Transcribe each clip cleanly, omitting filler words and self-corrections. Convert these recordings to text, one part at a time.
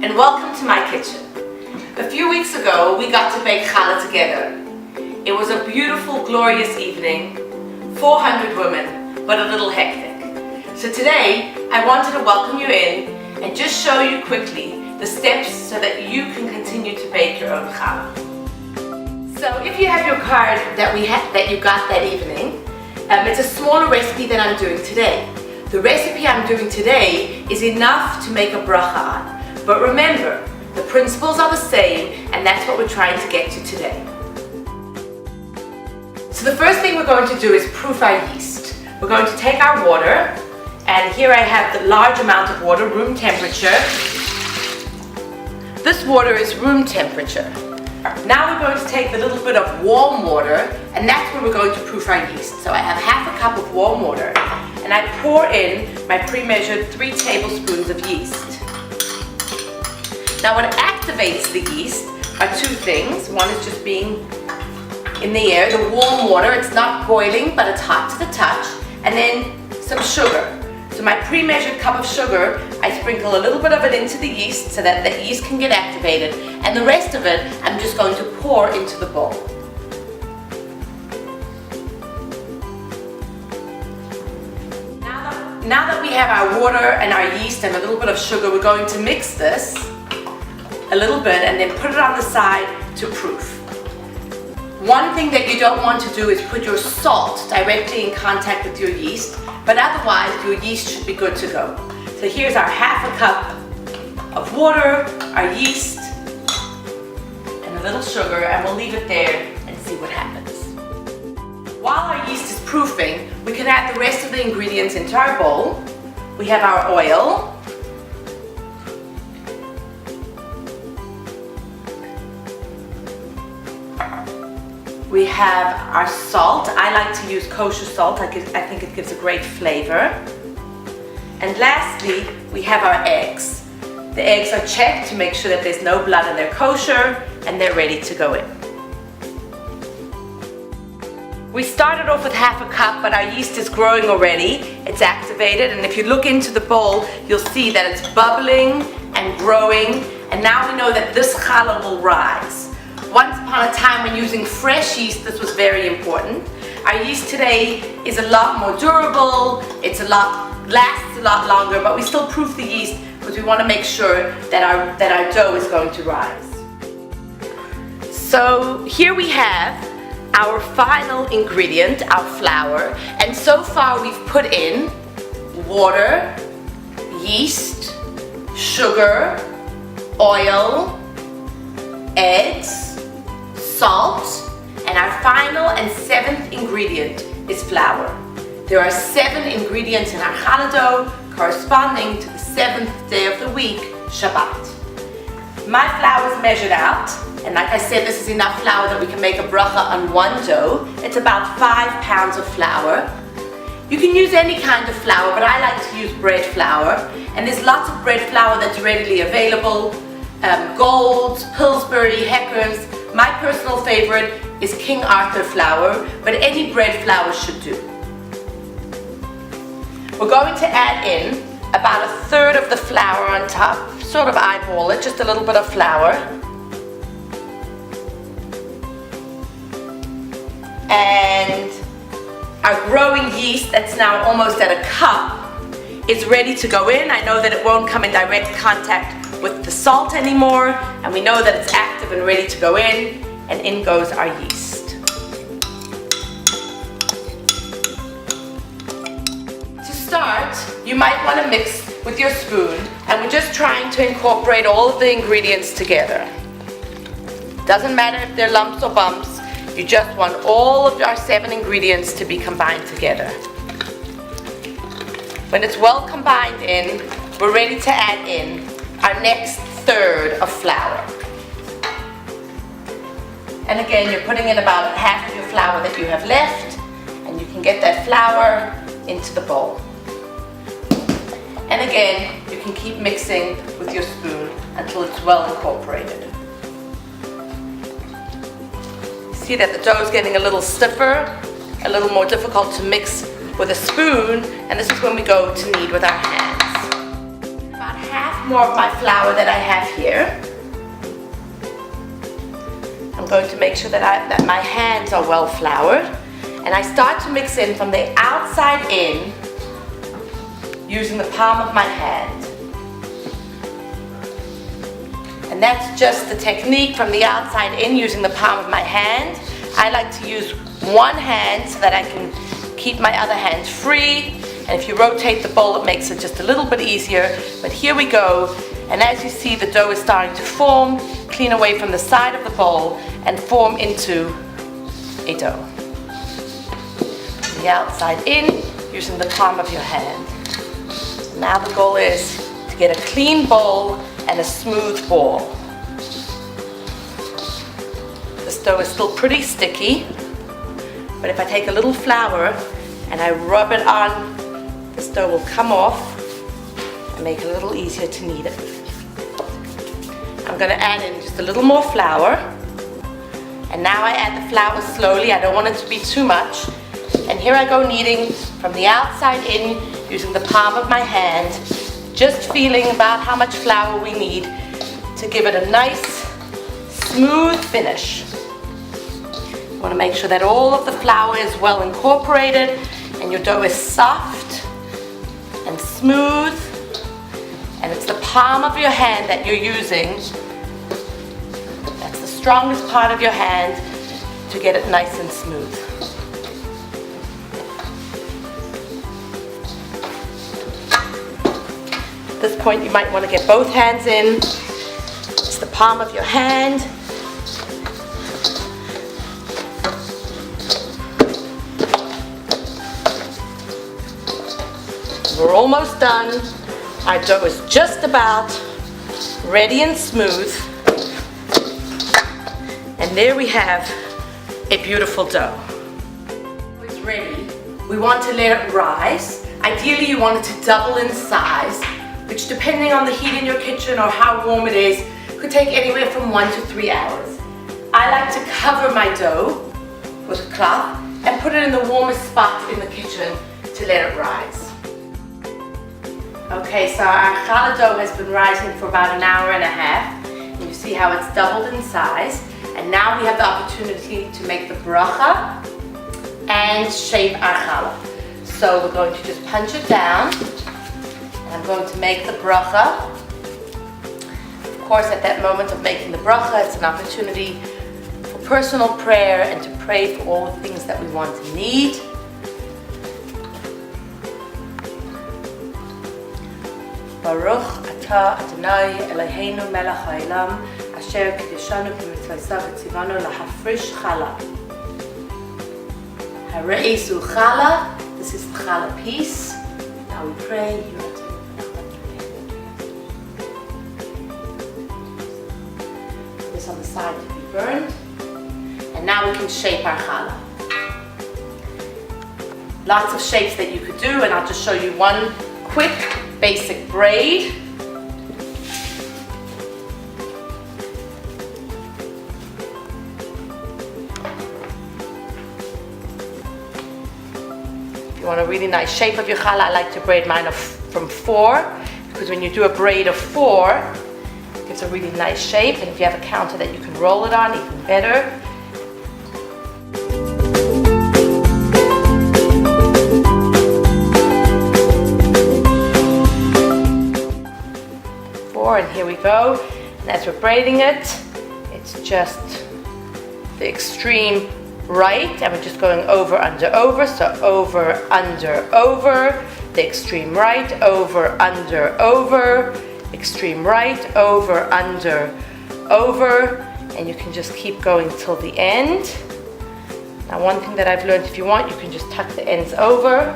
and welcome to my kitchen. A few weeks ago we got to bake challah together. It was a beautiful, glorious evening, 400 women, but a little hectic. So today I wanted to welcome you in and just show you quickly the steps so that you can continue to bake your own challah. So if you have your card that you got that evening, it's a smaller recipe than I'm doing today. The recipe I'm doing today is enough to make a bracha on. But remember, the principles are the same, and that's what we're trying to get to today. So the first thing we're going to do is proof our yeast. We're going to take our water, and here I have the large amount of water, room temperature. This water is room temperature. Now we're going to take the little bit of warm water, and that's where we're going to proof our yeast. So I have half a cup of warm water, and I pour in my pre-measured 3 tablespoons of yeast. Now what activates the yeast are 2 things. One is just being in the air, the warm water, it's not boiling, but it's hot to the touch, and then some sugar. So my pre-measured cup of sugar, I sprinkle a little bit of it into the yeast so that the yeast can get activated, and the rest of it I'm just going to pour into the bowl. Now that we have our water and our yeast and a little bit of sugar, we're going to mix this a little bit and then put it on the side to proof. One thing that you don't want to do is put your salt directly in contact with your yeast, but otherwise your yeast should be good to go. So here's our half a cup of water, our yeast, and a little sugar, and we'll leave it there and see what happens. While our yeast is proofing, we can add the rest of the ingredients into our bowl. We have our oil, we have our salt. I like to use kosher salt. I think it gives a great flavor. And lastly, we have our eggs. The eggs are checked to make sure that there's no blood and they're kosher, and they're ready to go in. We started off with half a cup, but our yeast is growing already. It's activated, and if you look into the bowl, you'll see that it's bubbling and growing, and now we know that this challah will rise. Once upon a time, when using fresh yeast, this was very important. Our yeast today is a lot more durable, lasts a lot longer, but we still proof the yeast because we want to make sure that our dough is going to rise. So here we have our final ingredient, our flour, and so far we've put in water, yeast, sugar, oil, eggs, salt, and our final and 7th ingredient is flour. There are 7 ingredients in our challah dough corresponding to the 7th day of the week, Shabbat. My flour is measured out, and like I said, this is enough flour that we can make a bracha on one dough. It's about 5 pounds of flour. You can use any kind of flour, but I like to use bread flour, and there's lots of bread flour that's readily available. Gold's, Pillsbury, Hecker's. My personal favorite is King Arthur flour, but any bread flour should do. We're going to add in about 1/3 of the flour on top, sort of eyeball it, just a little bit of flour. And our growing yeast, that's now almost at a cup, is ready to go in. I know that it won't come in direct contact with the salt anymore, and we know that it's active and ready to go in, and in goes our yeast. To start, you might want to mix with your spoon, and we're just trying to incorporate all of the ingredients together. Doesn't matter if they're lumps or bumps, you just want all of our 7 ingredients to be combined together. When it's well combined in, we're ready to add in our next 1/3 of flour. And again, you're putting in about half of your flour that you have left, and you can get that flour into the bowl. And again, you can keep mixing with your spoon until it's well incorporated. See that the dough is getting a little stiffer, a little more difficult to mix with a spoon, and this is when we go to knead with our hands. About half more of my flour that I have here. I'm going to make sure that my hands are well floured. And I start to mix in from the outside in using the palm of my hand. And that's just the technique, from the outside in using the palm of my hand. I like to use one hand so that I can keep my other hand free. And if you rotate the bowl, it makes it just a little bit easier. But here we go. And as you see, the dough is starting to form, clean away from the side of the bowl and form into a dough. The outside in, using the palm of your hand. Now the goal is to get a clean bowl and a smooth ball. This dough is still pretty sticky, but if I take a little flour and I rub it on, this dough will come off and make it a little easier to knead it. I'm going to add in just a little more flour, and now I add the flour slowly. I don't want it to be too much. And here I go kneading from the outside in using the palm of my hand, just feeling about how much flour we need to give it a nice, smooth finish. You want to make sure that all of the flour is well incorporated and your dough is soft and smooth, and it's the palm of your hand that you're using. That's the strongest part of your hand to get it nice and smooth. At this point, you might want to get both hands in. It's the palm of your hand. We're almost done. Our dough is just about ready and smooth. And there we have a beautiful dough. It's ready. We want to let it rise. Ideally, you want it to double in size, which, depending on the heat in your kitchen or how warm it is, could take anywhere from 1 to 3 hours. I like to cover my dough with a cloth and put it in the warmest spot in the kitchen to let it rise. Okay, so our challah dough has been rising for about an hour and a half. And you see how it's doubled in size. And now we have the opportunity to make the bracha and shape our challah. So we're going to just punch it down. I'm going to make the bracha. Of course, at that moment of making the bracha, it's an opportunity for personal prayer and to pray for all the things that we want and need. Baruch atah Adonai Eloheinu melech haolam asher kiddushanu b'mitzvotav v'tzivanu lahafrish challah. Hareizu challah. This is the challah piece. Now we pray. On the side to be burned, and now we can shape our challah. Lots of shapes that you could do, and I'll just show you one quick basic braid. If you want a really nice shape of your challah, I like to braid mine from 4, because when you do a braid of 4, it's a really nice shape, and if you have a counter that you can roll it on, even better. And here we go. And as we're braiding it, it's just the extreme right, and we're just going over, under, over. So over, under, over. The extreme right, over, under, over. Extreme right, over, under, over, and you can just keep going till the end. Now, one thing that I've learned, if you want, you can just tuck the ends over.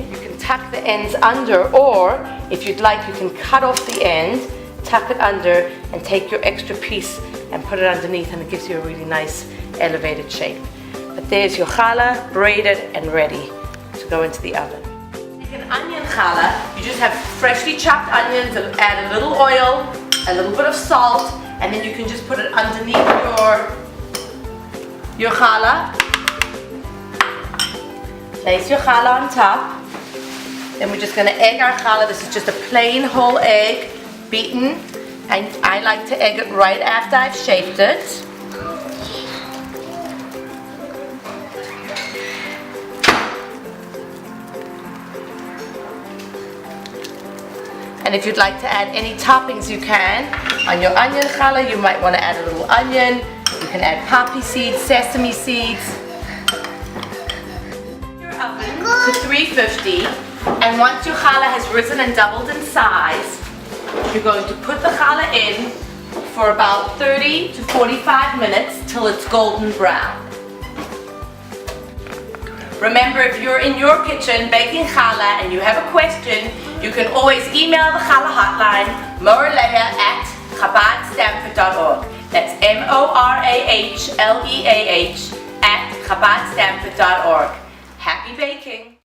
You can tuck the ends under, or if you'd like, you can cut off the end, tuck it under, and take your extra piece and put it underneath, and it gives you a really nice elevated shape. But there's your challah, braided and ready to go into the oven. An onion challah, you just have freshly chopped onions, and add a little oil, a little bit of salt, and then you can just put it underneath your challah. Place your challah on top. Then we're just going to egg our challah. This is just a plain whole egg. beaten, and I like to egg it right after I've shaped it. And if you'd like to add any toppings, you can. On your onion challah, you might want to add a little onion. You can add poppy seeds, sesame seeds. Your oven to 350, and once your challah has risen and doubled in size, you're going to put the challah in for about 30 to 45 minutes till it's golden brown. Remember, if you're in your kitchen baking challah and you have a question, you can always email the challah hotline, moraleah@chabadstanford.org. That's MORAHLEAH @chabadstanford.org. Happy baking!